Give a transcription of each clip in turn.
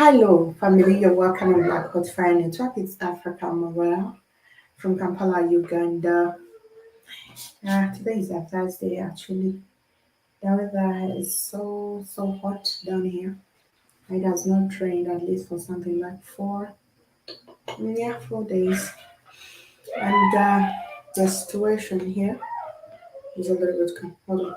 Hello, family. You're welcome on Black Hot Fire Network. It's Africa Mariah from Kampala, Uganda. Today is a Thursday, actually. The weather is so hot down here. It has not rained at least for something like 4 days. And the situation here is a little bit. Hold on.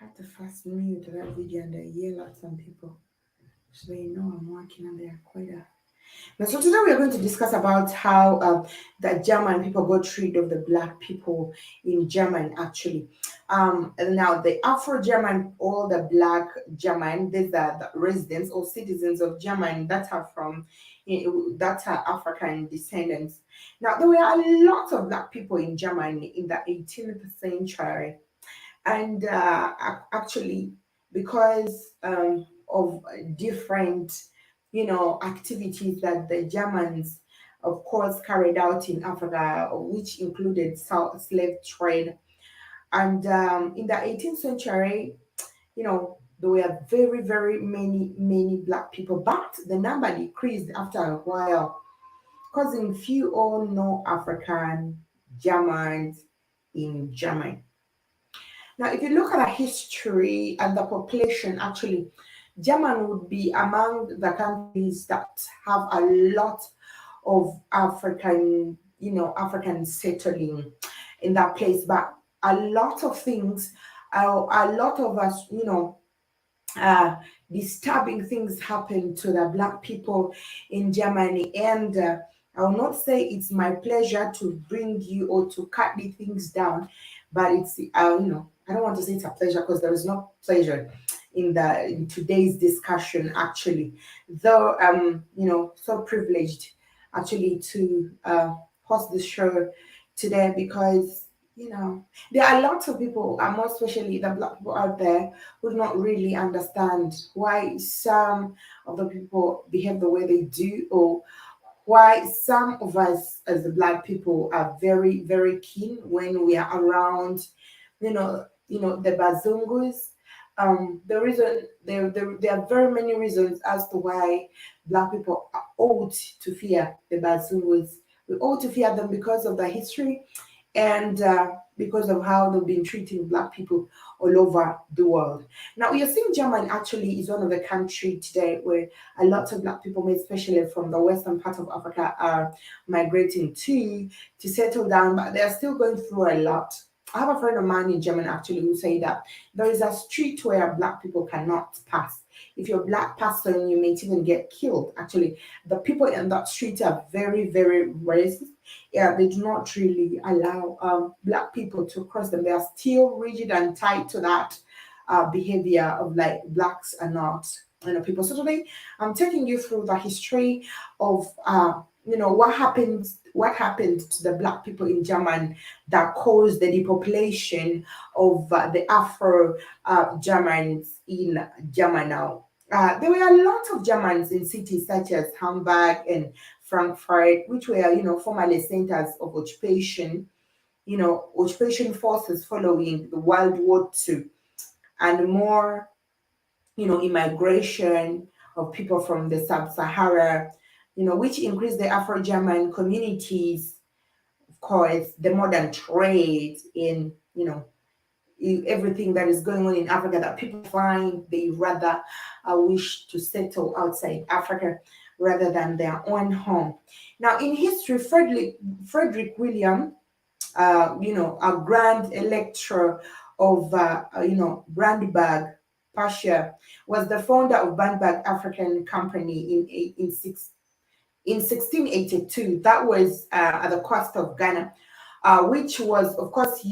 I have to first mute that video and I yell at some people so they know I'm working and they are quite so today we are going to discuss about how the German people got rid of the black people in Germany. Actually, and now the Afro German, all the black German, these are the residents or citizens of Germany that are that are African descendants. Now there were a lot of black people in Germany in the 18th century, and actually because of different activities that the Germans of course carried out in Africa, which included slave trade. And in the 18th century, there were very many black people, but the number decreased after a while, causing few or no African Germans in Germany. Now, if you look at the history and the population, actually, Germany would be among the countries that have a lot of African settling in that place. But a lot of things, a lot of us, uh, disturbing things happen to the black people in Germany. And I will not say it's my pleasure to bring you or to cut the things down, but it's I don't want to say it's a pleasure because there is no pleasure in today's discussion actually. Though so privileged actually to host this show today because there are lots of people, and more especially the black people out there, who do not really understand why some of the people behave the way they do, or why some of us as the black people are very keen when we are around, the bazungus. The reason there are very many reasons as to why black people ought to fear the bazungus. We ought to fear them because of the history and because of how they've been treating black people all over the world. Now, you're seeing Germany actually is one of the countries today where a lot of black people, especially from the western part of Africa, are migrating to settle down, but they're still going through a lot. I have a friend of mine in Germany actually who say that there is a street where black people cannot pass. If you're a black person, you may even get killed. Actually, the people in that street are very racist. Yeah, they do not really allow black people to cross them. They are still rigid and tied to that behavior of like blacks are not people. So today I'm taking you through the history of what happened to the black people in Germany that caused the depopulation of the Afro Germans in Germany now. There were a lot of Germans in cities such as Hamburg and Frankfurt, which were, formerly centers of occupation forces following the World War II, and more, immigration of people from the Sub-Sahara, which increased the Afro-German communities, of course, the modern trade in, everything that is going on in Africa that people find they rather wish to settle outside Africa rather than their own home. Now, in history, Frederick William, a Grand Elector of, Brandenburg, Prussia, was the founder of Brandenburg African Company in 1682. That was at the cost of Ghana, which was, of course,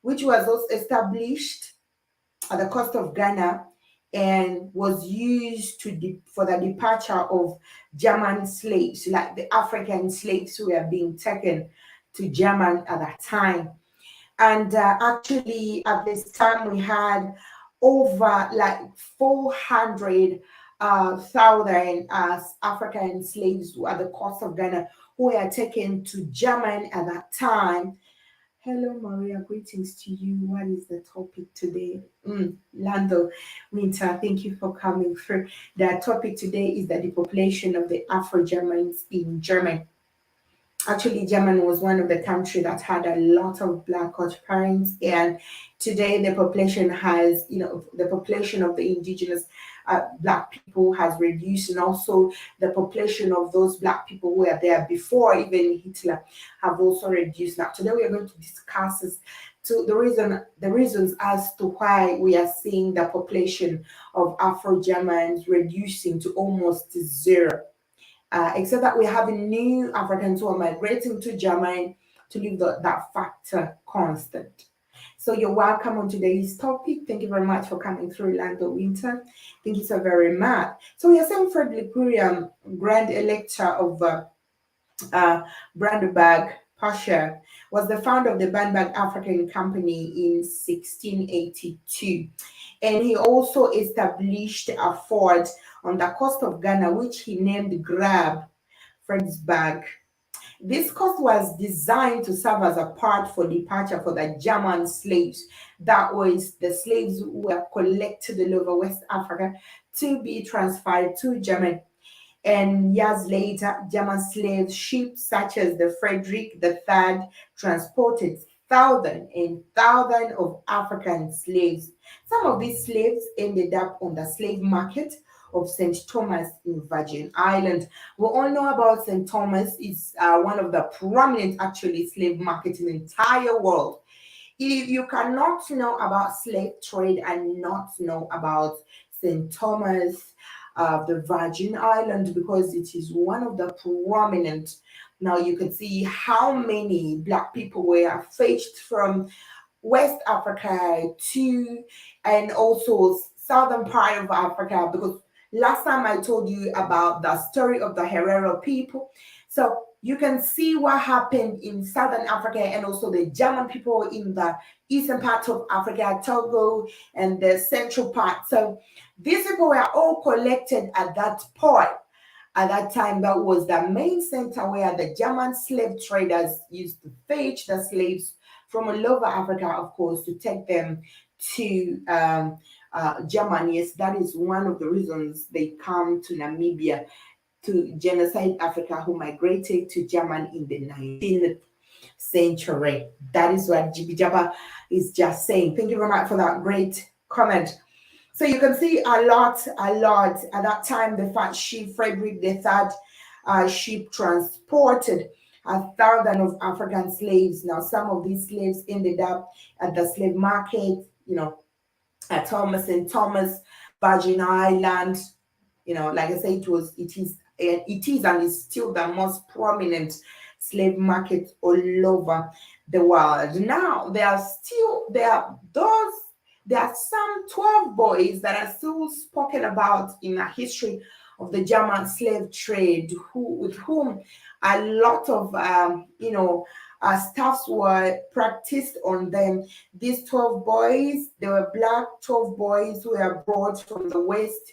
which was also established at the cost of Ghana and was used for the departure of German slaves, like the African slaves who were being taken to Germany at that time. And actually, at this time, we had over like 400 southern African slaves at the coast of Ghana who were taken to Germany at that time. Hello, Maria. Greetings to you. What is the topic today? Lando Winter, thank you for coming through. The topic today is the depopulation of the Afro Germans in Germany. Actually, Germany was one of the countries that had a lot of black occupants, and today the population has, the population of the indigenous black people has reduced, and also the population of those black people who were there before even Hitler have also reduced. Now, today we are going to discuss this, to the reasons as to why we are seeing the population of Afro Germans reducing to almost zero. Except that we're having new Africans who are migrating to Germany to leave that factor constant. So you're welcome on today's topic. Thank you very much for coming through, Lando Winter. Thank you so very much. So we are saying Frederick William, Grand Elector of Brandenburg, Prussia, was the founder of the Brandenburg African Company in 1682. And he also established a fort on the coast of Ghana, which he named Grab Fredericksburg. This coast was designed to serve as a port for departure for the German slaves. That was the slaves who were collected all over West Africa to be transferred to Germany. And years later, German slave ships such as the Frederick III transported thousands and thousands of African slaves. Some of these slaves ended up on the slave market of St. Thomas in Virgin Island. We all know about St. Thomas. It's one of the prominent, actually, slave markets in the entire world. If you cannot know about slave trade and not know about St. Thomas, the Virgin Island, because it is one of the prominent. Now you can see how many black people were fetched from West Africa to, and also southern part of Africa, because last time I told you about the story of the Herero people. So you can see what happened in southern Africa, and also the German people in the eastern part of Africa, Togo, and the central part. So these people were all collected at that point. At that time, that was the main center where the German slave traders used to fetch the slaves from all over Africa, of course, to take them to Germany. Yes, that is one of the reasons they come to Namibia to genocide Africa, who migrated to Germany in the 19th century. That is what Jibi Jabba is just saying. Thank you very much for that great comment. So you can see a lot. At that time, the fat ship Frederick III ship transported 1,000 of African slaves. Now, some of these slaves ended up at the slave market, at Thomas and Thomas, Virgin Island. Like I said, it is and is still the most prominent slave market all over the world. Now, there are some 12 boys that are still spoken about in the history of the German slave trade, with whom a lot of staffs were practiced on them. These 12 boys, they were black 12 boys who were brought from the west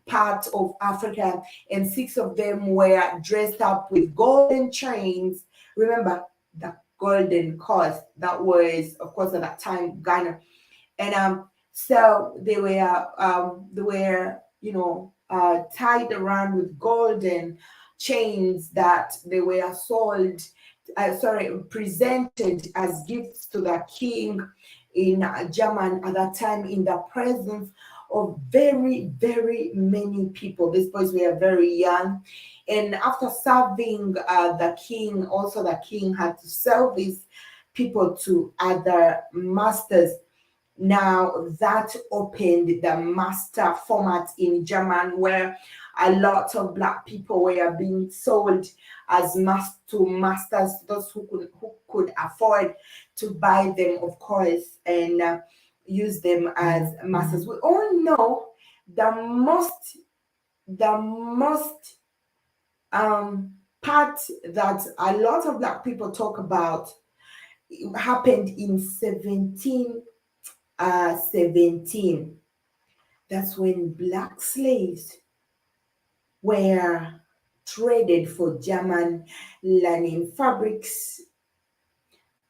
part of Africa, and 6 of them were dressed up with golden chains. Remember the golden coast, that was, of course, at that time Ghana. And so they were tied around with golden chains that they were presented as gifts to the king in Germany at that time, in the presence of very, very many people. These boys were very young, and after serving the king, also the king had to sell these people to other masters. Now that opened the master format in German, where a lot of black people were being sold as to masters, those who could afford to buy them, of course, and use them as masters. We all know the most part that a lot of black people talk about happened in 1717. That's when black slaves were traded for German linen fabrics.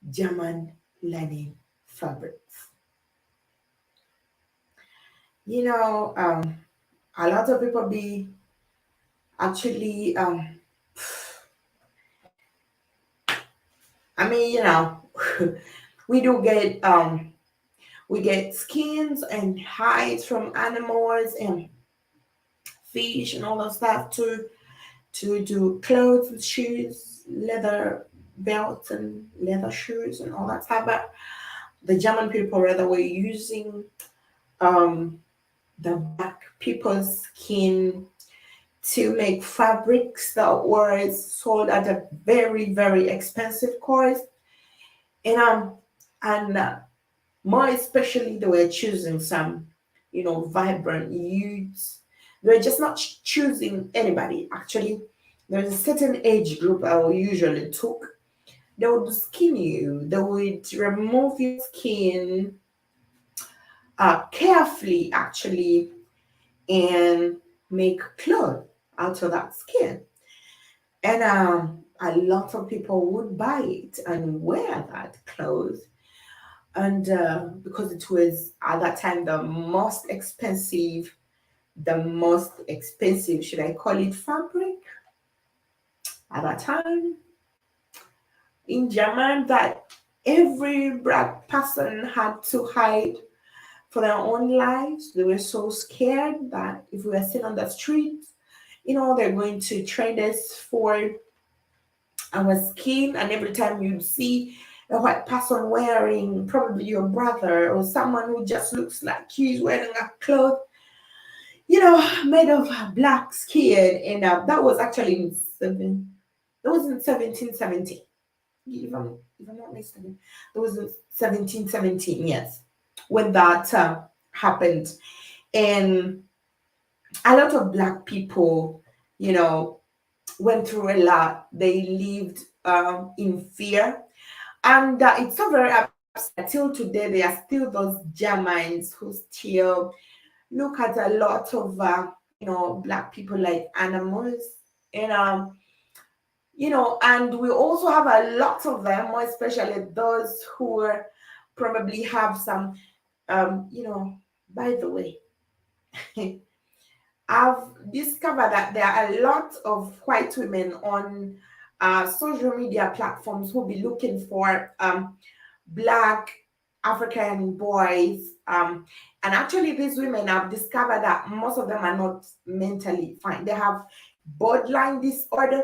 German linen fabrics. You know, a lot of people be actually, I mean, we do get we get skins and hides from animals and fish and all that stuff to do clothes, shoes, leather belts and leather shoes and all that stuff. But the German people rather were using um the black people's skin to make fabrics that were sold at a very, very expensive cost. And more especially, they were choosing some, vibrant youths. They were just not choosing anybody. Actually, there's a certain age group I will usually took. They would skin you. They would remove your skin carefully, actually, and make clothes out of that skin. And a lot of people would buy it and wear that clothes. And because it was at that time the most expensive, should I call it, fabric at that time in German, that every black person had to hide for their own lives. They were so scared that if we were seen on the street, they're going to trade us for our skin. And every time you see a white person wearing, probably your brother or someone who just looks like you is wearing a cloth, made of black skin. And that was actually that was in 1717. If I'm not mistaken, that was in 1717, yes, when that happened. And a lot of black people, you know, went through a lot. They lived in fear. And it's so very upset. Till today, there are still those Germans who still look at a lot of, black people like animals. And, and we also have a lot of them, more especially those who probably have some, by the way, I've discovered that there are a lot of white women on social media platforms who be looking for black African boys. And actually, these women, I've discovered that most of them are not mentally fine. They have borderline disorder.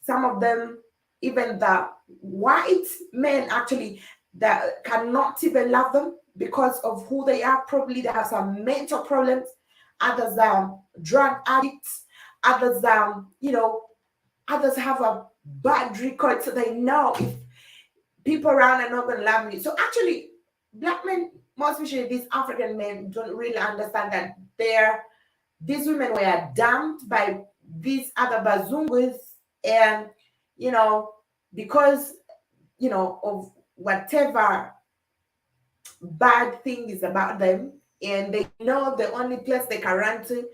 Some of them, even the white men, actually, that cannot even love them because of who they are. Probably they have some mental problems. Others are drug addicts. Others, others have a bad record, so they know if people around are not going to love me. So actually, black men, more especially these African men, don't really understand that these women were dumped by these other bazungus, and because of whatever bad thing is about them, and they know the only place they can run to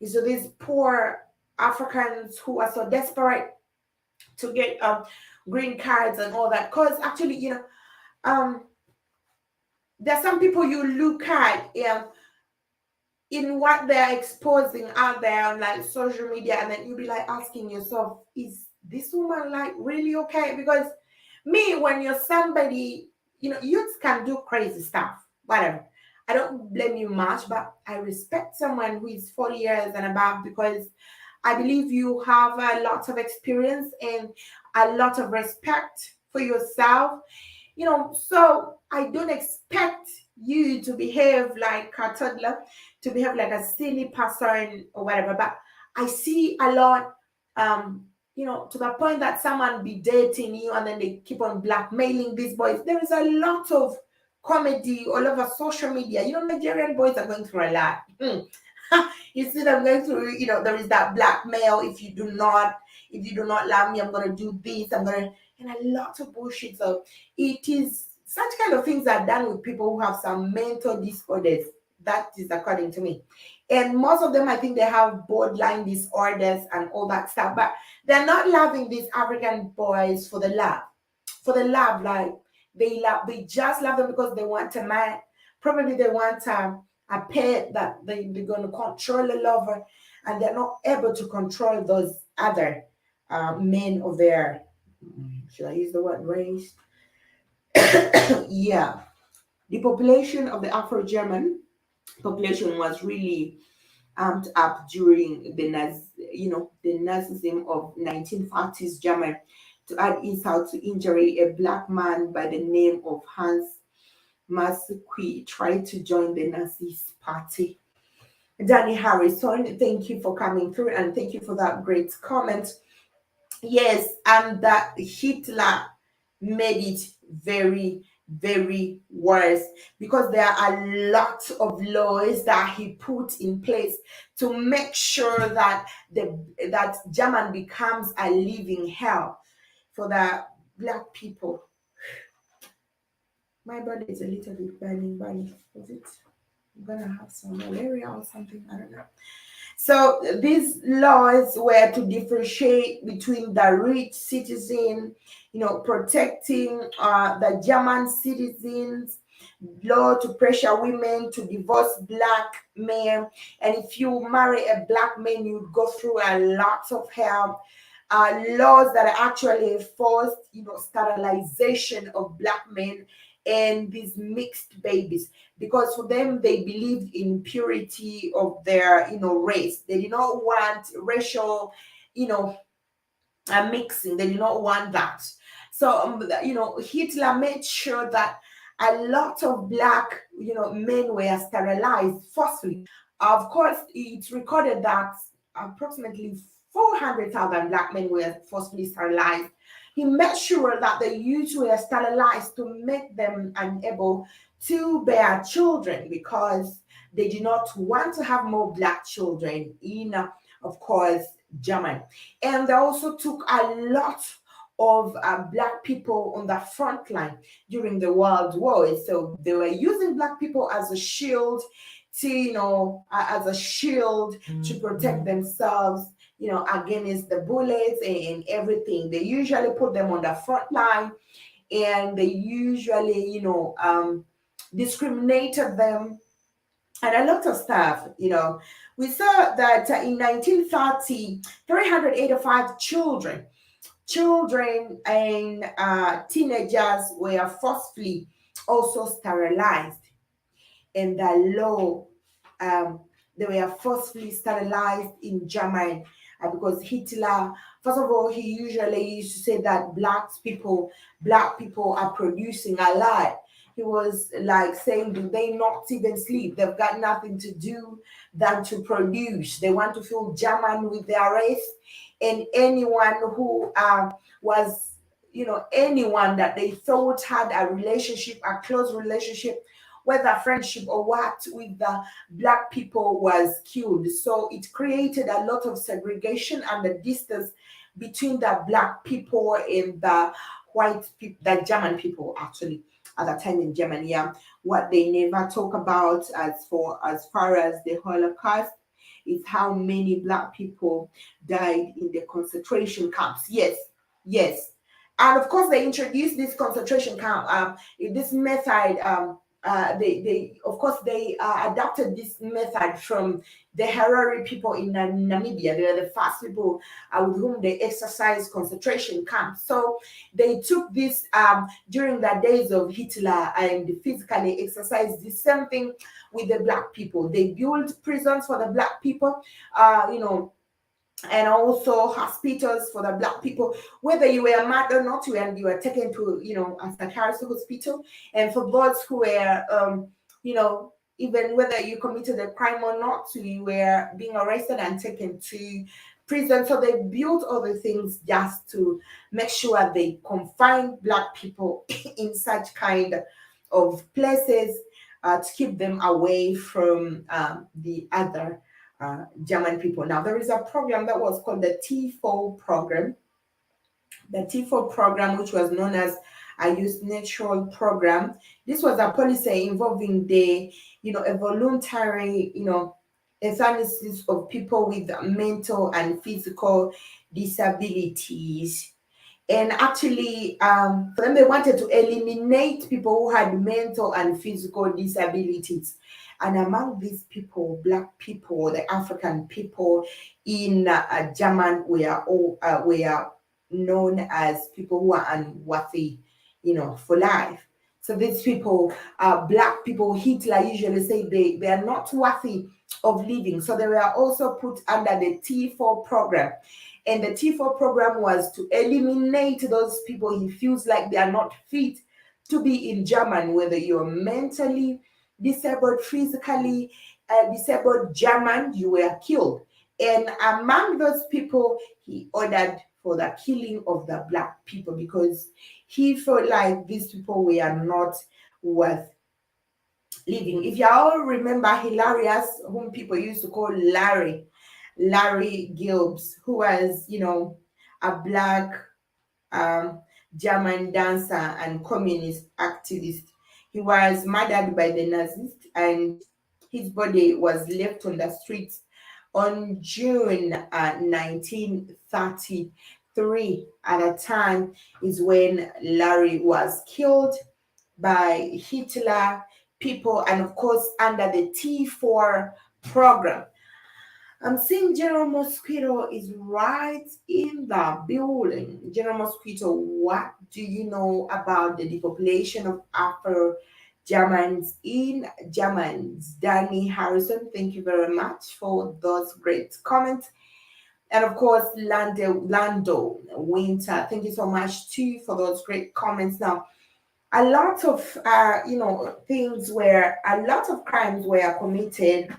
is to these poor Africans who are so desperate to get green cards and all that. Because actually, um, there's some people you look at in what they're exposing out there on like social media, and then you'll be like asking yourself, is this woman like really okay? Because me, when you're somebody, youths can do crazy stuff, whatever. I don't blame you much, but I respect someone who is 40 years and above, because I believe you have a lot of experience and a lot of respect for yourself. So I don't expect you to behave like a toddler, to behave like a silly person or whatever. But I see a lot, to the point that someone be dating you and then they keep on blackmailing these boys. There is a lot of comedy all over social media. Nigerian boys are going through a lot. You see them going through, there is that blackmail. If you do not love me, I'm gonna do this, and a lot of bullshit. So it is such kind of things are done with people who have some mental disorders. That is according to me. And most of them, I think they have borderline disorders and all that stuff. But they're not loving these African boys for the love. For the love, like they just love them because they want a man. Probably they want a pet that they're going to control a lover, and they're not able to control those other men of their, should I use the word race? Yeah. The population of the Afro German population was really amped up during the Nazism of 1940s Germany. To add insult to injury, a black man by the name of Hans Massaquoi tried to join the Nazis party. Danny Harrison, thank you for coming through and thank you for that great comment. Yes, and that Hitler made it very, very worse because there are a lot of laws that he put in place to make sure that that German becomes a living hell for the black people. My body is a little bit burning. Is it? I'm gonna have some malaria or something. I don't know. So these laws were to differentiate between the rich citizen, protecting the German citizens, law to pressure women to divorce black men. And if you marry a black man, you go through a lot of hell. Laws that actually forced, sterilization of black men and these mixed babies, because for them they believed in purity of their race. They did not want racial mixing. They did not want that. So Hitler made sure that a lot of black men were sterilized forcefully. Of course, it's recorded that approximately 400,000 black men were forcibly sterilized. He made sure that the youth were sterilized to make them unable to bear children, because they did not want to have more black children in, of course, Germany. And they also took a lot of black people on the front line during the World War. So they were using black people as a shield to protect themselves, against the bullets and everything. They usually put them on the front line, and they usually, discriminated them and a lot of stuff. We saw that in 1930, 385 children and teenagers were forcibly also sterilized. And the law, they were forcibly sterilized in Germany, because Hitler, first of all, he usually used to say that black people are producing a lot. He was like saying, do they not even sleep? They've got nothing to do than to produce. They want to feel German with their race. And anyone who was, anyone that they thought had a relationship, a close relationship, whether friendship or what, with the black people, was killed. So it created a lot of segregation and the distance between the black people and the white people, the German people, actually, at that time in Germany. Yeah. What they never talk about as far as the Holocaust is how many black people died in the concentration camps. Yes. And of course, they introduced this concentration camp, this method. They of course they adapted this method from the Harari people in Namibia. They were the first people with whom they exercised concentration camps. So they took this during the days of Hitler and physically exercised the same thing with the black people. They built prisons for the black people, and also hospitals for the black people. Whether you were mad or not, you were taken to a psychiatric hospital. And for those who were even whether you committed a crime or not, you were being arrested and taken to prison. So they built other things just to make sure they confine black people in such kind of places, to keep them away from the other German people. Now, there is a program that was called the T4 program. The T4 program, which was known as a youth natural program. This was a policy involving the, a voluntary, euthanasis of people with mental and physical disabilities. And actually, for them, they wanted to eliminate people who had mental and physical disabilities. And among these people, Black people, the African people in German were known as people who are unworthy, for life. So these people, Black people, Hitler usually say they are not worthy of living. So they were also put under the T4 program. And the T4 program was to eliminate those people he feels like they are not fit to be in German, whether you're mentally disabled, physically disabled German, you were killed. And among those people, he ordered for the killing of the Black people because he felt like these people were not worth living. If you all remember Hilarious, whom people used to call Larry Gilbs, who was, a Black German dancer and communist activist. He was murdered by the Nazis and his body was left on the streets on June 1933. At a time is when Larry was killed by Hitler people, and of course under the T4 program. I'm seeing General Mosquito is right in the building. General Mosquito, what do you know about the depopulation of Afro Germans in Germans? Danny Harrison, thank you very much for those great comments. And of course, Lando Winter, thank you so much too for those great comments. Now, a lot of things where a lot of crimes were committed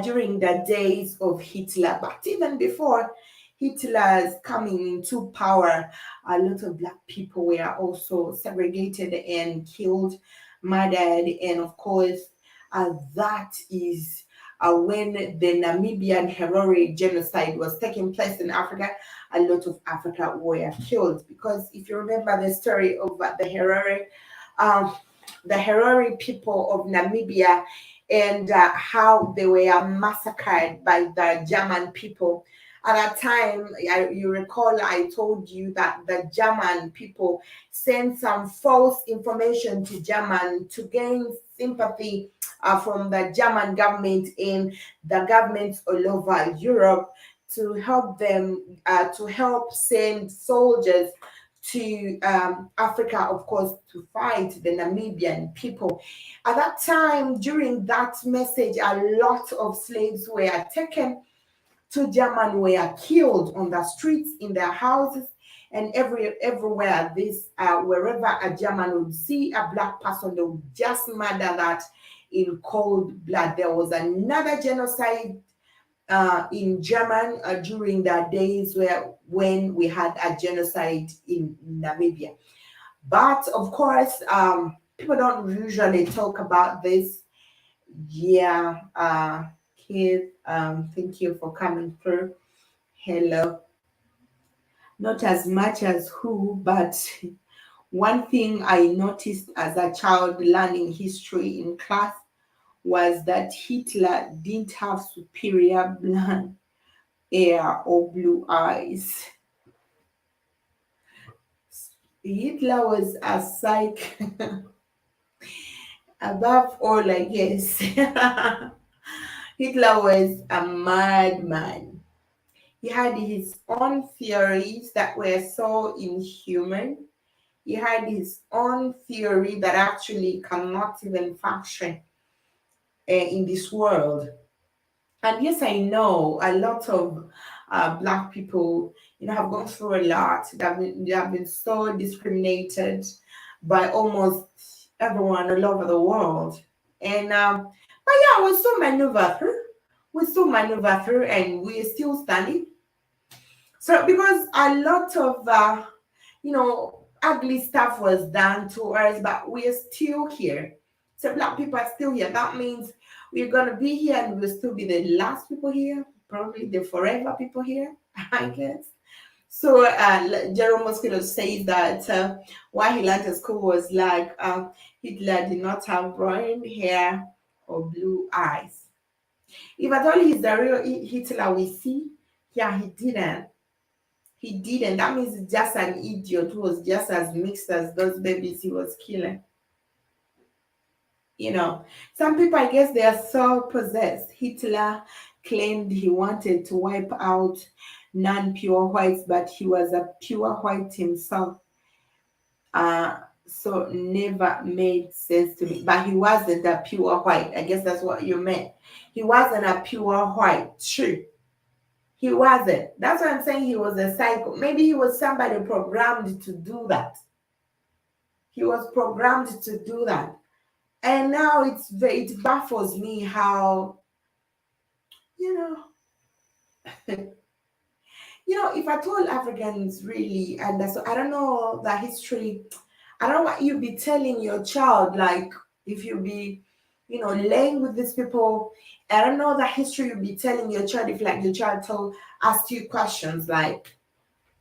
during the days of Hitler. But even before Hitler's coming into power, a lot of Black people were also segregated and killed, murdered, and of course, that is when the Namibian heroic genocide was taking place in Africa. A lot of Africa were killed because if you remember the story of the heroic people of Namibia and how they were massacred by the German people. At that time, you recall I told you that the German people sent some false information to German to gain sympathy from the German government and the governments all over Europe to help them, to help send soldiers to Africa, of course, to fight the Namibian people. At that time, during that message, a lot of slaves were taken to Germany, were killed on the streets, in their houses, and everywhere. This wherever a German would see a Black person, they would just murder that in cold blood. There was another genocide in German during the days when we had a genocide in Namibia. But of course, people don't usually talk about this. Yeah, Keith, thank you for coming through. Hello. Not as much as who, but one thing I noticed as a child learning history in class was that Hitler didn't have superior blonde hair or blue eyes. Hitler was a psych. Above all, I guess. Hitler was a madman. He had his own theories that were so inhuman. He had his own theory that actually cannot even function in this world. And yes, I know a lot of Black people, have gone through a lot. They have been so discriminated by almost everyone all over the world. And but yeah, we still maneuver through. We still maneuver through, and we're still standing. So because a lot of ugly stuff was done to us, but we're still here. So Black people are still here. That means we're gonna be here and we'll still be the last people here, probably the forever people here, I guess. So Jerome Mosquito says that why he learned at school was like Hitler did not have brown hair or blue eyes. If at all he's the real Hitler we see, yeah, he didn't. He didn't. That means he's just an idiot who was just as mixed as those babies he was killing. You know, some people, I guess, they are so possessed. Hitler claimed he wanted to wipe out non-pure whites, but he was a pure white himself. So never made sense to me. But he wasn't a pure white. I guess that's what you meant. He wasn't a pure white. True. He wasn't. That's what I'm saying. He was a psycho. Maybe he was somebody programmed to do that. He was programmed to do that. And now it baffles me how, you know, if I told Africans really, and that's, I don't know the history, I don't know what you be telling your child, like if you be, laying with these people, I don't know the history you be telling your child if like your child asked you questions like,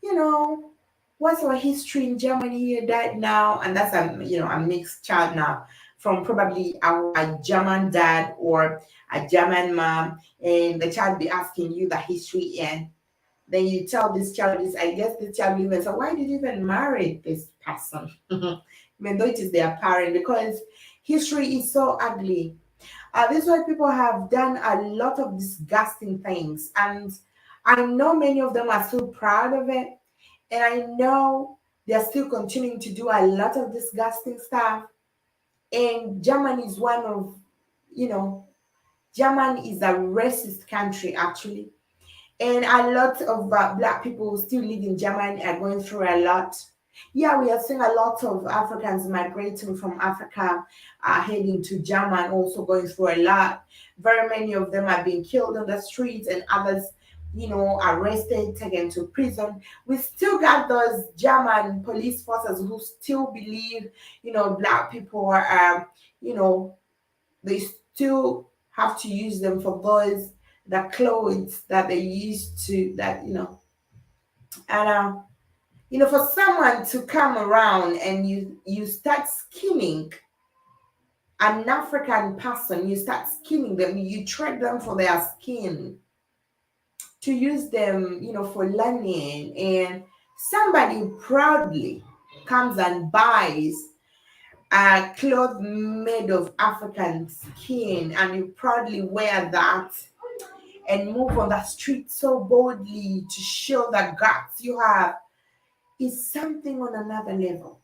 you know, what's our history in Germany here died now? And that's a mixed child now from probably a German dad or a German mom, and the child be asking you the history, and then you tell this child this, I guess this child will even say, why did you even marry this person? Even though it is their parent, because history is so ugly. This is why people have done a lot of disgusting things, and I know many of them are still proud of it, and I know they're still continuing to do a lot of disgusting stuff. And Germany is one of, you know, Germany is a racist country actually. And a lot of Black people who still live in Germany are going through a lot. Yeah, we are seeing a lot of Africans migrating from Africa, heading to Germany, also going through a lot. Very many of them are being killed on the streets, and others, arrested, taken to prison. We still got those German police forces who still believe, Black people are, you know, they still have to use them for those the clothes that they used to that and for someone to come around and you start skinning an African person, you start skinning them, you trade them for their skin to use them, for learning, and somebody proudly comes and buys a cloth made of African skin, and you proudly wear that and move on the street so boldly to show the guts you have, is something on another level.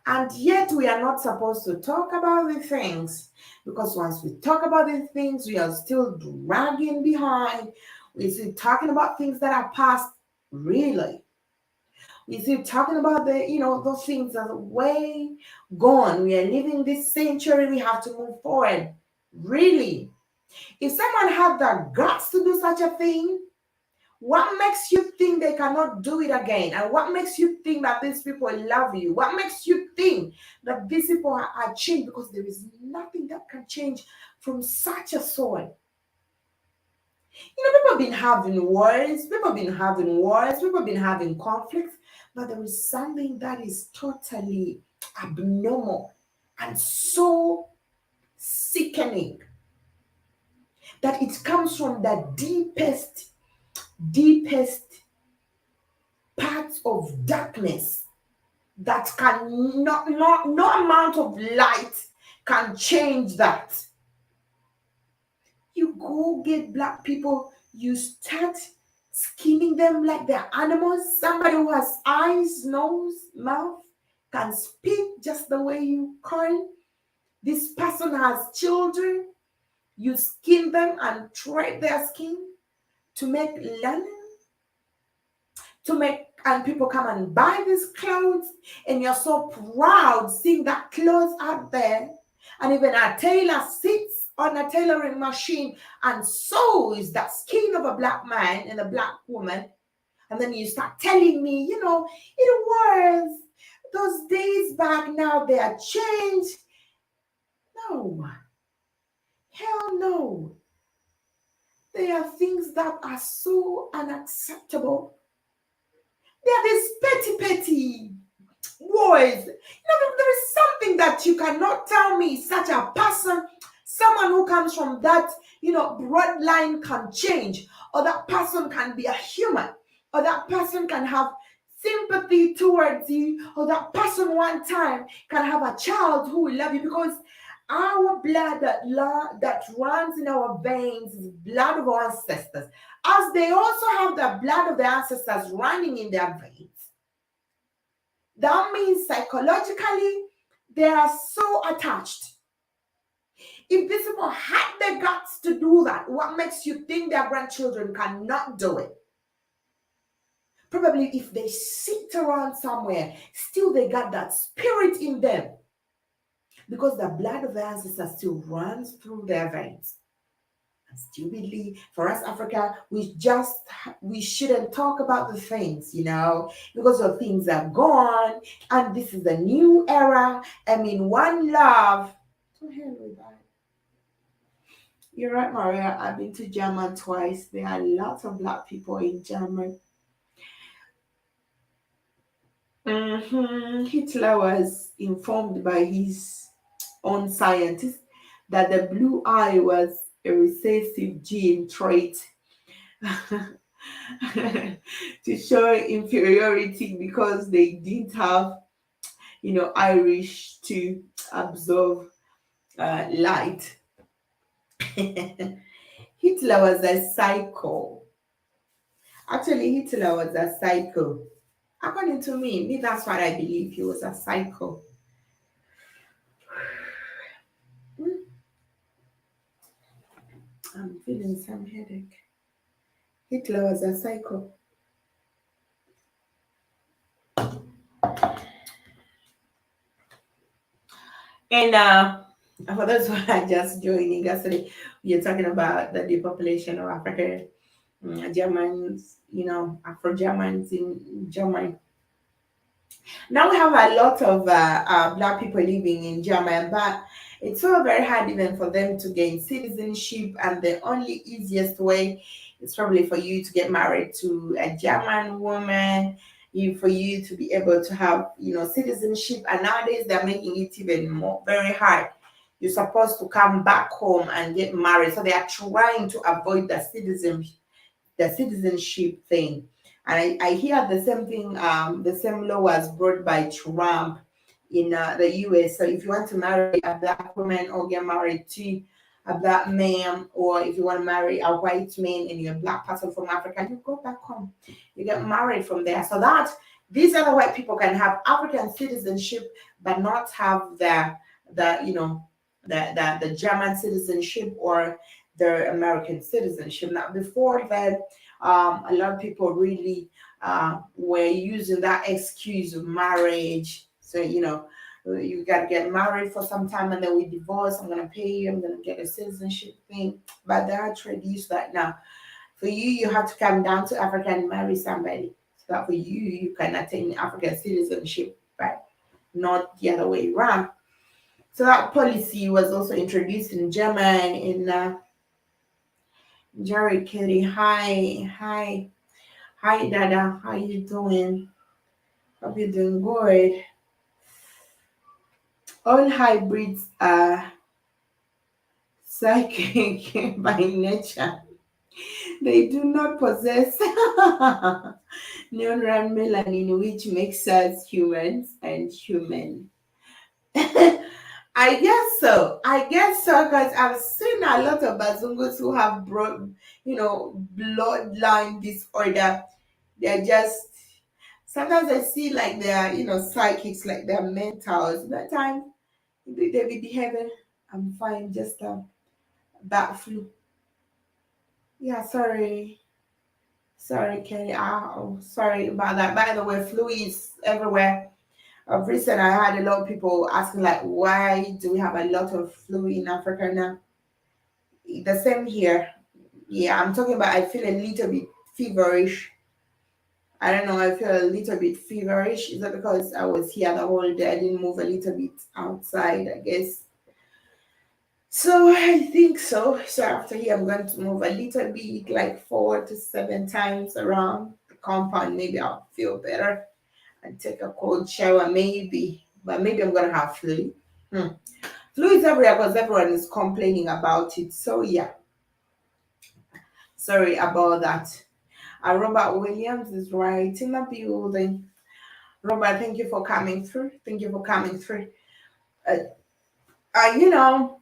And yet we are not supposed to talk about the things, because once we talk about these things, we are still dragging behind. We're still talking about things that are past, really. We're still talking about those things that are way gone. We are living this century, we have to move forward. Really. If someone had the guts to do such a thing, what makes you think they cannot do it again? And what makes you think that these people love you? What makes you think that these people are changed? Because there is nothing that can change from such a soul. People have been having wars, people have been having conflicts, but there is something that is totally abnormal and so sickening that it comes from the deepest parts of darkness that can not no amount of light can change that. You go get Black people, you start skinning them like they're animals. Somebody who has eyes, nose, mouth, can speak just the way you call. This person has children, you skin them and trade their skin to make learning, to make, and people come and buy these clothes, and you're so proud seeing that clothes out there, and even a tailor sits on a tailoring machine and sews the skin of a Black man and a Black woman, and then you start telling me, it was those days back, now they are changed. No, hell no. There are things that are so unacceptable They're these petty boys. There is something that you cannot tell me such a person, someone who comes from that, bloodline can change, or that person can be a human, or that person can have sympathy towards you, or that person one time can have a child who will love you, because our blood that runs in our veins is blood of our ancestors, as they also have the blood of their ancestors running in their veins. That means psychologically, they are so attached. If these people had the guts to do that, what makes you think their grandchildren cannot do it? Probably if they sit around somewhere, still they got that spirit in them, because the blood of their ancestors still runs through their veins. And stupidly, for us Africa, we shouldn't talk about the things, because the things are gone, and this is a new era. I mean, one love. To hell with that. You're right, Maria. I've been to Germany twice. There are lots of black people in Germany. Hitler was informed by his own scientists that the blue eye was a recessive gene trait to show inferiority, because they didn't have, Irish to absorb light. Hitler was a psycho. Actually, Hitler was a psycho. According to me, that's what I believe. He was a psycho. I'm feeling some headache. Hitler was a psycho. And for those who are just joining us today, we are talking about the depopulation of Africa, Germans, Afro Germans in Germany. Now we have a lot of black people living in Germany, but it's so very hard even for them to gain citizenship. And the only easiest way is probably for you to get married to a German woman, for you to be able to have, citizenship. And nowadays they're making it even more very hard. You're supposed to come back home and get married. So they are trying to avoid the citizenship thing. And I hear the same thing, the same law was brought by Trump in the US. So if you want to marry a black woman or get married to a black man, or if you want to marry a white man and you're a black person from Africa, you go back home. You get married from there. So that these other white people can have African citizenship, but not have the German citizenship or the American citizenship. Now, before that, a lot of people really were using that excuse of marriage. So, you got to get married for some time and then we divorce. I'm going to pay you. I'm going to get a citizenship thing. But they are introduced that now. For you, you have to come down to Africa and marry somebody. So that for you, you can attain African citizenship, but not the other way around. So that policy was also introduced in Germany. In Jerry Kitty, hi, Dada. How you doing? Hope you're doing good. All hybrids are psychic by nature. They do not possess neural melanin, which makes us humans and human. I guess so, because I've seen a lot of Bazungus who have bloodline disorder. They're just, sometimes I see like they're, psychics, like they're mentals. That time, they be behaving. I'm fine, just bad flu. Yeah, sorry. Sorry, Kelly. Oh, sorry about that. By the way, flu is everywhere. Of recent, I had a lot of people asking, like, why do we have a lot of flu in Africa now? The same here. Yeah, I'm talking about, I feel a little bit feverish. I don't know, I feel a little bit feverish. Is that because I was here the whole day? I didn't move a little bit outside, I guess. So I think so. So after here, I'm going to move a little bit, like 4 to 7 times around. compound, maybe I'll feel better and take a cold shower, maybe. But maybe I'm gonna have flu. Hmm. Flu is everywhere because everyone is complaining about it. So yeah, sorry about that. Robert Williams is right in the building. Robert, thank you for coming through. Thank you for coming through. Uh, you know,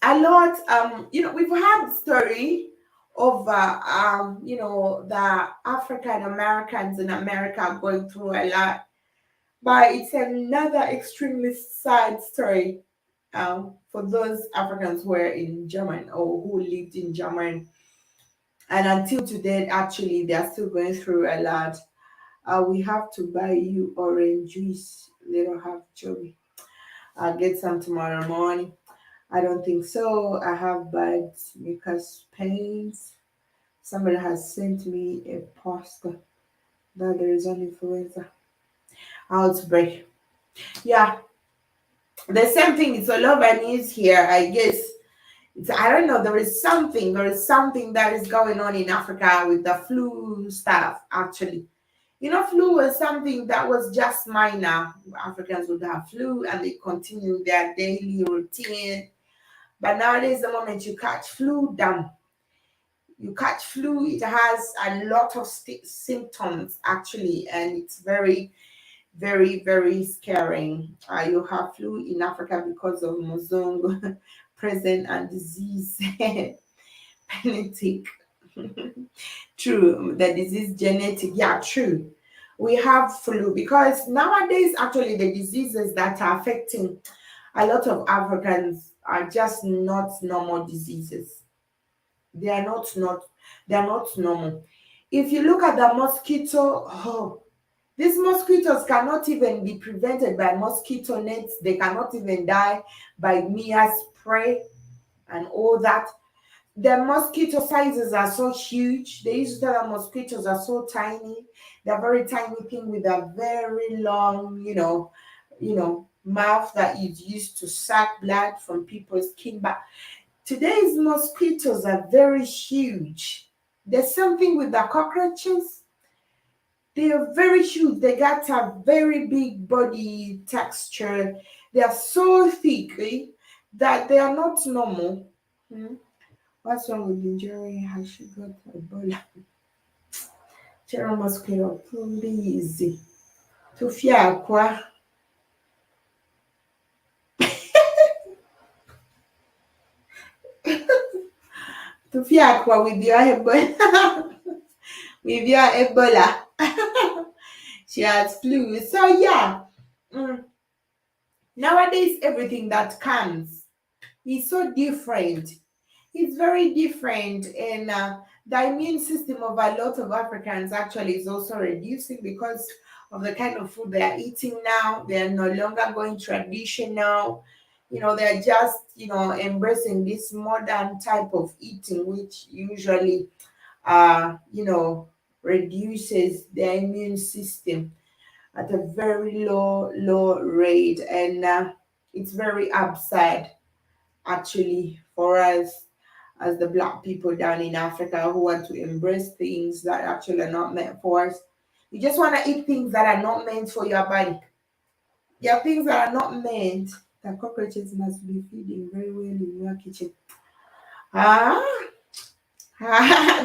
a lot. We've had story of the African Americans in America going through a lot, but it's another extremely sad story. For those Africans who were in Germany or who lived in Germany, and until today, actually, they are still going through a lot. We have to buy you orange juice. They don't have Joey. I'll get some tomorrow morning. I don't think so. I have bad mucus pains. Somebody has sent me a poster that there is an influenza outbreak. Yeah, the same thing. It's all over news here. I guess I don't know. There is something that is going on in Africa with the flu stuff. Actually, flu was something that was just minor. Africans would have flu and they continue their daily routine. But nowadays, the moment you catch flu, damn, you catch flu, it has a lot of symptoms actually, and it's very, very, very scary. You have flu in Africa because of Mozongo present and disease genetic. True, the disease genetic. Yeah, true. We have flu because nowadays, actually, the diseases that are affecting a lot of Africans are just not normal diseases. They are not they are not normal. If you look at the mosquito, these mosquitoes cannot even be prevented by mosquito nets. They cannot even die by mere spray and all that. The mosquito sizes are so huge. They used to tell that mosquitoes are so tiny. They're very tiny thing with a very long, mouth that is used to suck blood from people's skin. But today's mosquitoes are very huge. There's something with the cockroaches. They are very huge. They got a very big body texture. They are so thick that they are not normal. Hmm. What's wrong with Nigeria? Has she got Ebola? Chero mosquito, please. Tufia Aqua. Tufia Aqua with your Ebola. With your Ebola. She has flu. So yeah. Mm, Nowadays everything that comes is so different. It's very different, and the immune system of a lot of Africans actually is also reducing because of the kind of food they are eating now. They are no longer going traditional. They're just embracing this modern type of eating, which usually reduces their immune system at a very low rate, and it's very absurd actually for us as the black people down in Africa who want to embrace things that actually are not meant for us. You just want to eat things that are not meant for your body. There are things that are not meant. The cockroaches must be feeding very well in your kitchen. Ah,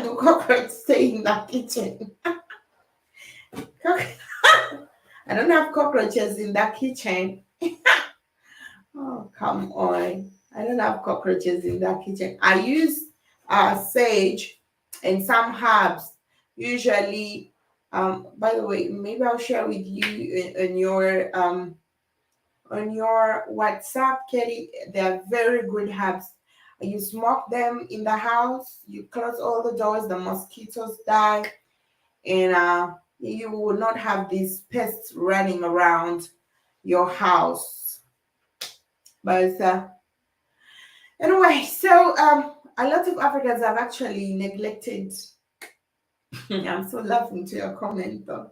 do cockroaches stay in the kitchen? I don't have cockroaches in the kitchen. Oh, come on. I don't have cockroaches in the kitchen. I use sage and some herbs. Usually, by the way, maybe I'll share with you on your WhatsApp, Kelly. They're very good herbs. You smoke them in the house, you close all the doors, the mosquitoes die, and you will not have these pests running around your house. But anyway, so a lot of Africans have actually neglected. I'm so laughing to your comment though.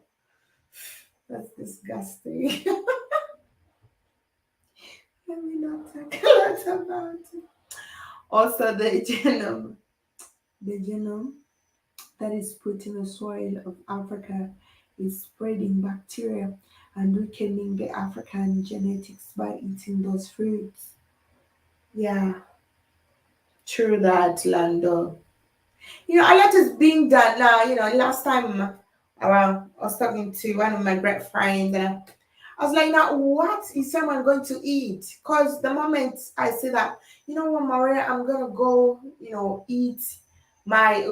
That's disgusting. Let me not talk a lot about it. Also, the genome. that is put in the soil of Africa is spreading bacteria and weakening the African genetics by eating those fruits. Yeah, true that, Lando. A lot is being done now. Last time I was talking to one of my great friends, and I was like, now what is someone going to eat? Because the moment I say that, what, Maria, I'm gonna go, eat my,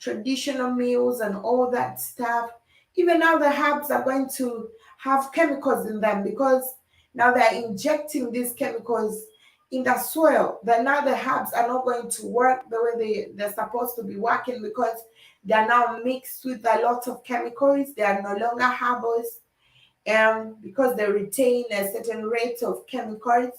traditional meals and all that stuff. Even now, the herbs are going to have chemicals in them because now they're injecting these chemicals in the soil. That now the herbs are not going to work the way they're supposed to be working because they are now mixed with a lot of chemicals. They are no longer herbals, because they retain a certain rate of chemicals.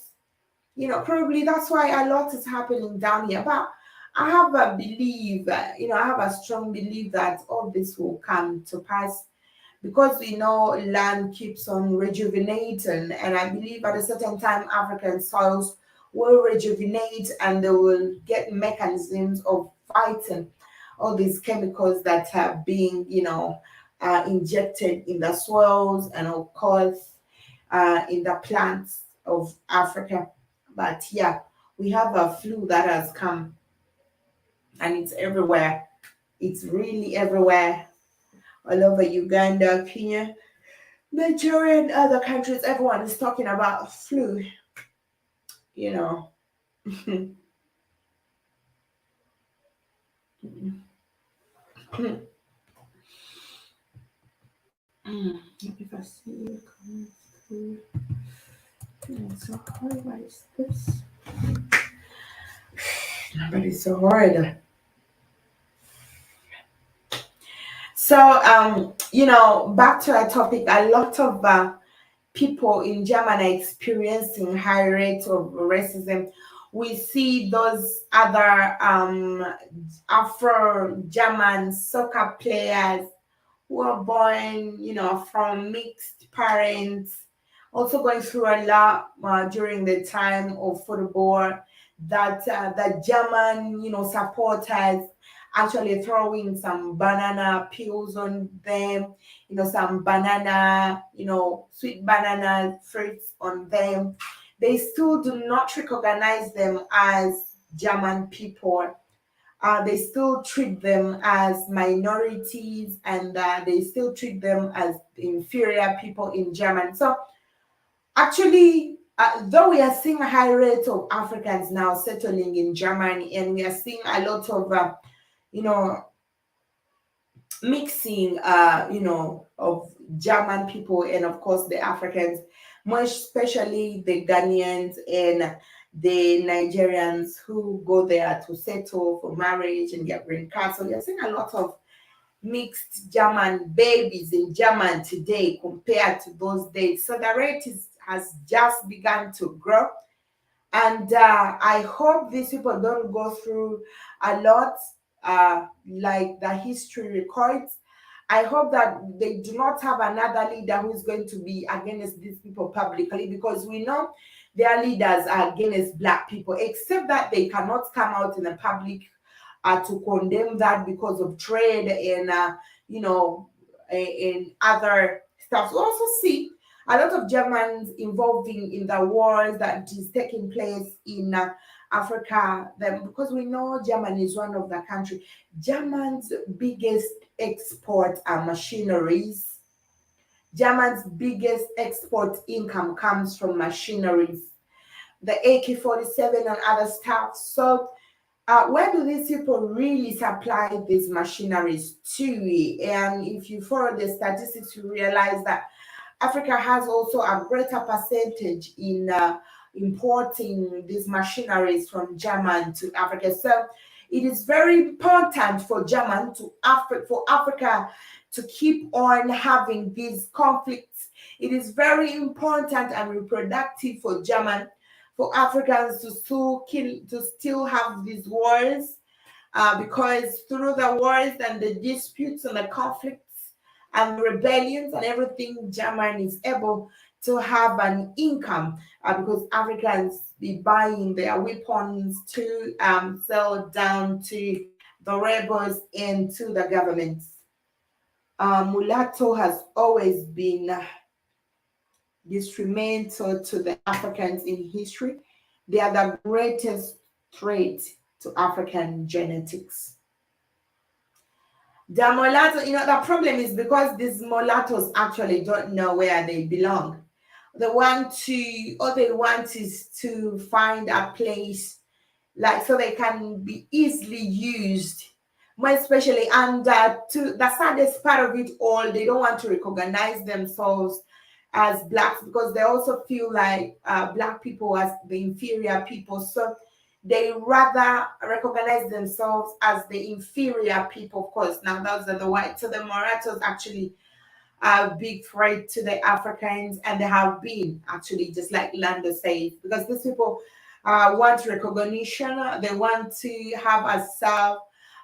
Probably that's why a lot is happening down here. But I have a belief, I have a strong belief that all this will come to pass because we know land keeps on rejuvenating, and I believe at a certain time African soils will rejuvenate and they will get mechanisms of fighting all these chemicals that are being, injected in the soils and of course in the plants of Africa. But yeah, we have a flu that has come and it's everywhere. It's really everywhere, all over Uganda, Kenya, Nigeria, and other countries. Everyone is talking about flu, you know. If I see you coming through, it's so hard. What is this? But it's so hard. So, back to our topic. A lot of people in Germany are experiencing high rates of racism. We see those other Afro German soccer players who are born, from mixed parents, also going through a lot during the time of football. That the German, supporters actually throwing some banana peels on them, some banana, sweet banana fruits on them. They still do not recognize them as German people. They still treat them as minorities, and they still treat them as inferior people in Germany. So actually, though we are seeing a high rate of Africans now settling in Germany, and we are seeing a lot of, you know, mixing, of German people and of course the Africans, more especially the Ghanaians and the Nigerians who go there to settle for marriage and get green cards. So we are seeing a lot of mixed German babies in German today compared to those days. So the rate has just begun to grow. And I hope these people don't go through a lot, like the history records. I hope that they do not have another leader who is going to be against these people publicly, because we know their leaders are against Black people, except that they cannot come out in the public to condemn that because of trade and, and other stuff. We also see a lot of Germans involving in the wars that is taking place in Africa. Then, because we know Germany is one of the country. Germans' biggest export are machineries. Germans' biggest export income comes from machineries, the AK-47 and other stuff. So where do these people really supply these machineries to? And if you follow the statistics, you realize that Africa has also a greater percentage in importing these machineries from German to Africa. So it is very important for for Africa to keep on having these conflicts. It is very important and reproductive for German, for Africans to still have these wars, because through the wars and the disputes and the conflicts and the rebellions and everything, Germany is able to have an income, because Africans be buying their weapons to sell down to the rebels into the governments. Mulatto has always been instrumental to the Africans in history. They are the greatest threat to African genetics. The mulatto, the problem is because these mulattoes actually don't know where they belong. All they want is to find a place, like, so they can be easily used, more especially. And to the saddest part of it all, they don't want to recognize themselves as blacks, because they also feel like black people as the inferior people. So they rather recognize themselves as the inferior people. Of course, now those are the white. So the mulattoes actually a big threat to the Africans, and they have been, actually, just like Lando said, because these people want recognition. They want to have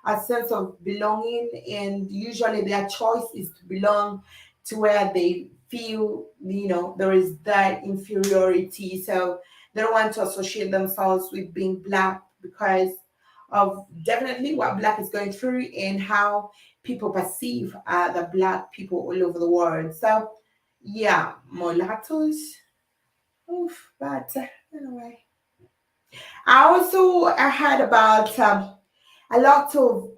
a sense of belonging, and usually their choice is to belong to where they feel, there is that inferiority. So they don't want to associate themselves with being black because of definitely what black is going through and how people perceive the black people all over the world. So, yeah, mulattoes. Oof, but anyway, I heard about a lot of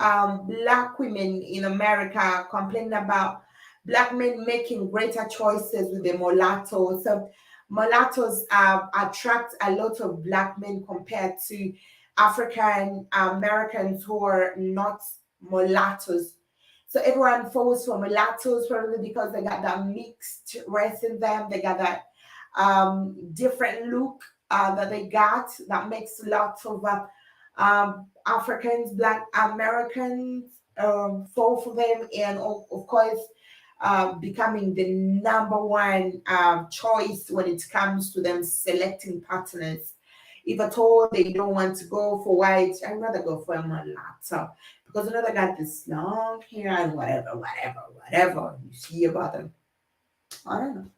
black women in America complaining about black men making greater choices with the mulattoes. So mulattoes attract a lot of black men compared to African Americans who are not mulattoes. So everyone falls for mulattoes probably because they got that mixed race in them. They got that different look that they got that makes lots of Africans, Black Americans fall for them, and of course, becoming the number one choice when it comes to them selecting partners. If at all they don't want to go for white, I'd rather go for a mulatto, because another got this long hair and whatever you see about them. I don't know.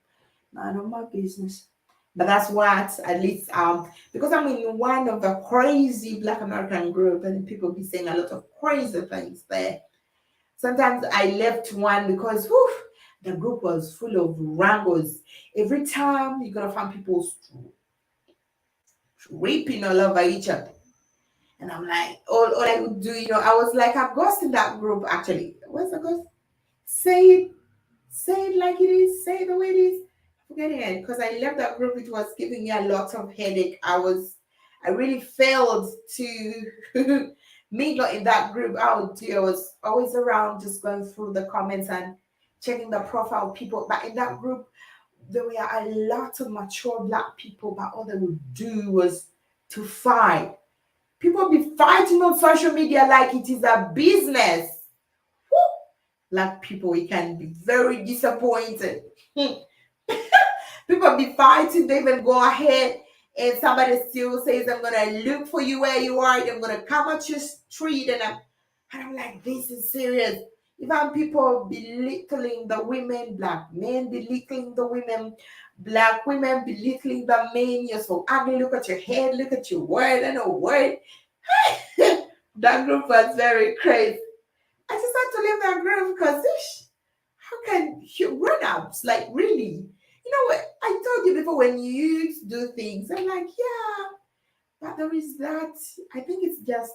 None of my business. But that's what, at least, because I'm in one of the crazy Black American group, and people be saying a lot of crazy things there. Sometimes I left one because whew, the group was full of wrangles. Every time you're gonna find people raping all over each other. And I'm like, all I would do, I was like a ghost in that group actually. What's the ghost? Say it, say it like it is, say it the way it is. Forgetting it, because I left that group, it was giving me a lot of headache. I really failed to mingle in that group. Oh dear, I was always around just going through the comments and checking the profile of people. But in that group, there were a lot of mature black people, but all they would do was to fight. People be fighting on social media like it is a business. Woo! Black people, we can be very disappointed. People be fighting, they even go ahead and somebody still says, I'm gonna look for you where you are, I'm gonna come at your street, and I'm like, this is serious. Even people belittling the women, black men belittling the women, black women belittling the men. You're so ugly, look at your head, look at your word, and a word. That group was very crazy. I just had to leave that group because how can you grown-ups, like, really? What I told you before, when you do things, I'm like, yeah, but there is that, I think it's just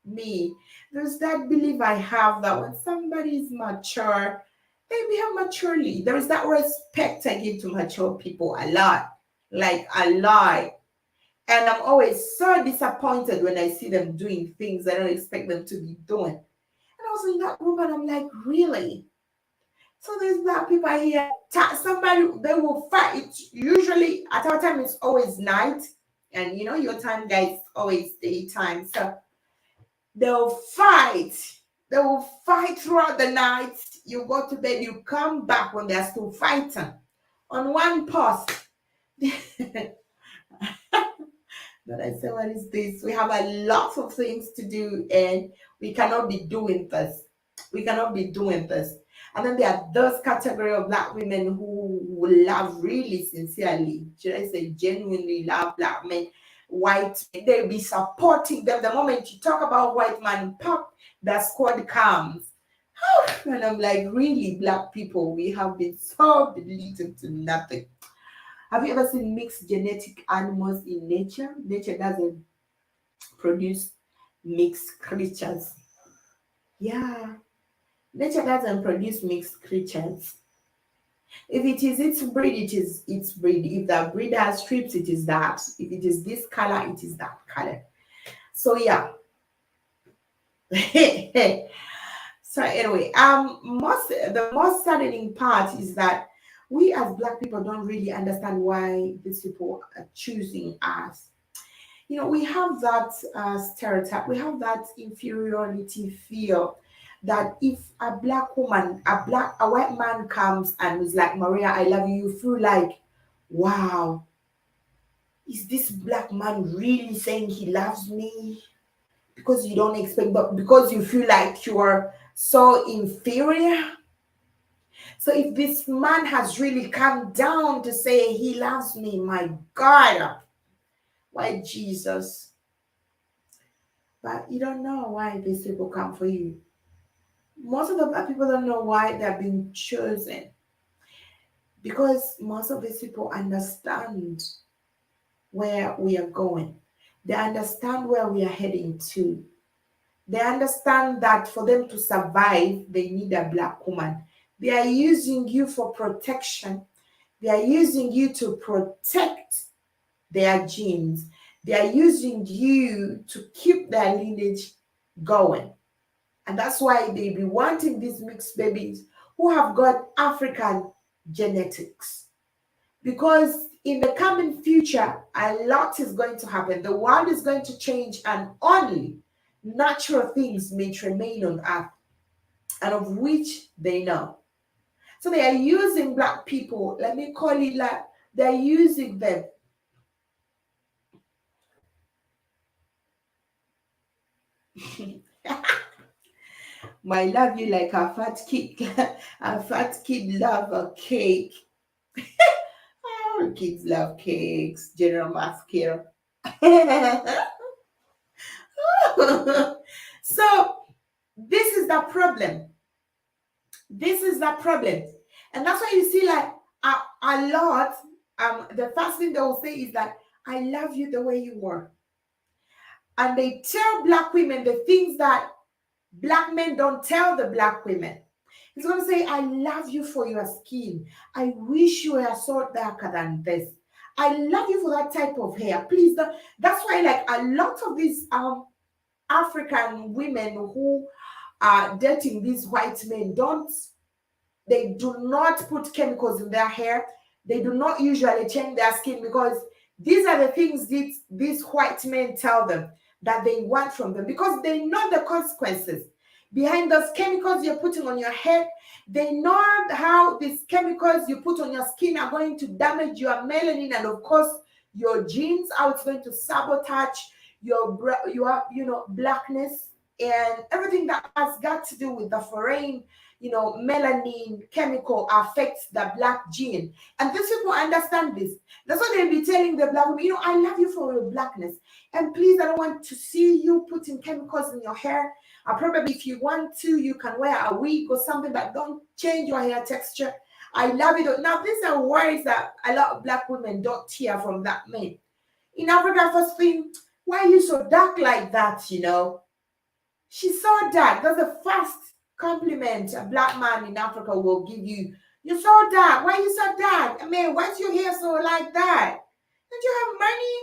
me. There's that belief I have that when somebody is mature, they behave maturely. There is that respect I give to mature people a lot, like a lot. And I'm always so disappointed when I see them doing things I don't expect them to be doing. And I was in that group and I'm like, really? So there's black people here. Somebody, they will fight. Usually at our time it's always night, and your time, guys, always daytime. So they'll fight. They will fight throughout the night. You go to bed, you come back when they're still fighting on one post. But I say, what is this? We have a lot of things to do, and we cannot be doing this. We cannot be doing this. And then there are those category of black women who love really sincerely, should I say genuinely love black men, white, they'll be supporting them. The moment you talk about white man, pop, the squad comes. And I'm like, really, black people, we have been so belittled to nothing. Have you ever seen mixed genetic animals in nature? Nature doesn't produce mixed creatures. Yeah, nature doesn't produce mixed creatures. If it is its breed, it is its breed. If the breed has strips, it is that. If it is this color, it is that color. So yeah. So anyway, the most saddening part is that we as black people don't really understand why these people are choosing us. We have that stereotype, we have that inferiority feel that if a black woman, a white man comes and is like, Maria, I love you, you feel like, wow, is this black man really saying he loves me? Because you don't expect, but because you feel like you're so inferior. So if this man has really come down to say he loves me, my God, why Jesus? But you don't know why these people come for you. Most of the black people don't know why they're being chosen. Because most of these people understand where we are going. They understand where we are heading to. They understand that for them to survive, they need a black woman. They are using you for protection. They are using you to protect their genes. They are using you to keep their lineage going. And that's why they be wanting these mixed babies who have got African genetics. Because in the coming future, a lot is going to happen. The world is going to change, and only natural things may remain on earth, and of which they know. So they are using black people, let me call it like, they're using them. My love you like a fat kid. A fat kid love a cake. Oh, kids love cakes. General mascara. So this is the problem. This is the problem. And that's why you see like a lot, the first thing they will say is that I love you the way you are. And they tell black women the things that black men don't tell the black women. He's going to say, I love you for your skin. I wish you were so darker than this. I love you for that type of hair. Please, that's why like a lot of these African women who are dating these white men, they do not put chemicals in their hair. They do not usually change their skin, because these are the things these white men tell them that they want from them, because they know the consequences behind those chemicals you're putting on your head. They know how these chemicals you put on your skin are going to damage your melanin, and of course your genes, how it's going to sabotage your blackness, and everything that has got to do with the foreign melanin chemical affects the black gene. And these people understand this. That's why they'll be telling the black women, I love you for your blackness, and please, I don't want to see you putting chemicals in your hair. Probably if you want to, you can wear a wig or something, but don't change your hair texture. I love it. Now these are words that a lot of black women don't hear from that man. In Africa, first thing, why are you so dark like that? She's so dark. That's the first compliment a black man in Africa will give you. You're so dark. Why are you so dark? I mean, why's your hair so like that? Don't you have money?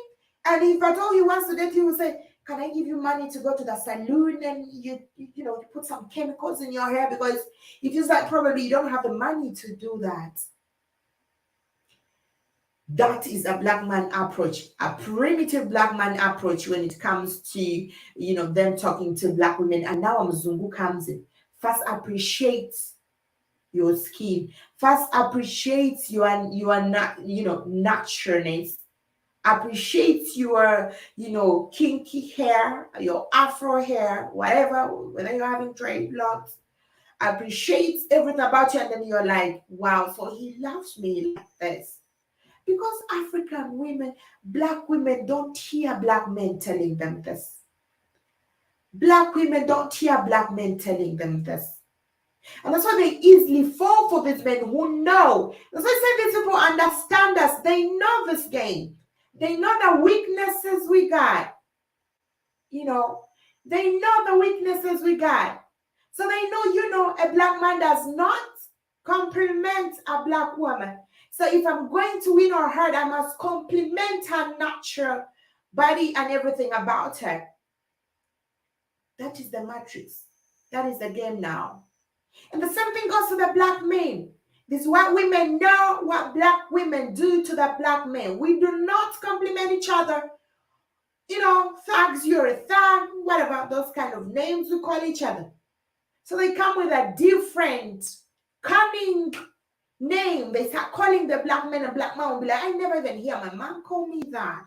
And if at all he wants to date, he will say, can I give you money to go to the salon and you put some chemicals in your hair? Because it feels like probably you don't have the money to do that. That is a black man approach, a primitive black man approach when it comes to, them talking to black women. And now Mzungu comes in. First, appreciate your skin. First, appreciate your naturalness. Appreciate your, kinky hair, your Afro hair, whatever, whether you're having dreadlocks. Appreciate everything about you, and then you're like, wow, so he loves me like this. Because African women, black women don't hear black men telling them this. Black women don't hear black men telling them this. And that's why they easily fall for these men who know. That's why I say these people understand us. They know this game. They know the weaknesses we got. You know, they know the weaknesses we got. So they know, a black man does not compliment a black woman. So if I'm going to win or hurt, I must compliment her natural body and everything about her. That is the matrix. That is the game now. And the same thing goes to the black men. These white women know what black women do to the black men. We do not compliment each other. Thugs, you're a thug, whatever, those kind of names we call each other. So they come with a different, cunning name. They start calling the black men, and black man will be like, I never even hear my mom call me that.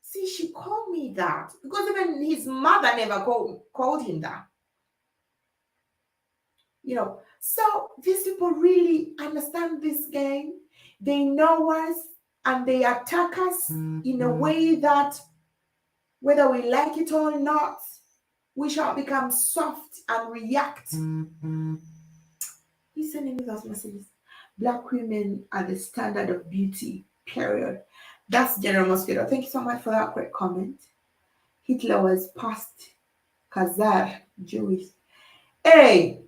See, she called me that. Because even his mother never called him that. So these people really understand this game. They know us and they attack us in a way that, whether we like it or not, we shall become soft and react. He's sending me those messages. Black women are the standard of beauty, period. That's General Mosquito. Thank you so much for that great comment. Hitler was past Khazar Jewish. Hey,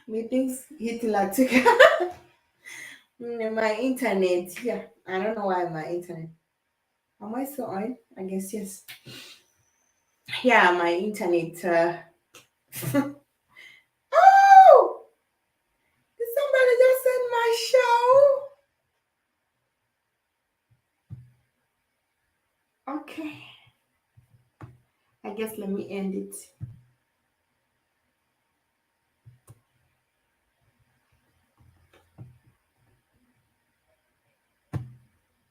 methinks Hitler took my internet. Yeah, I don't know why my internet. Am I still on? I guess yes. Yeah, my internet. Oh, did somebody just end my show? Okay. I guess let me end it.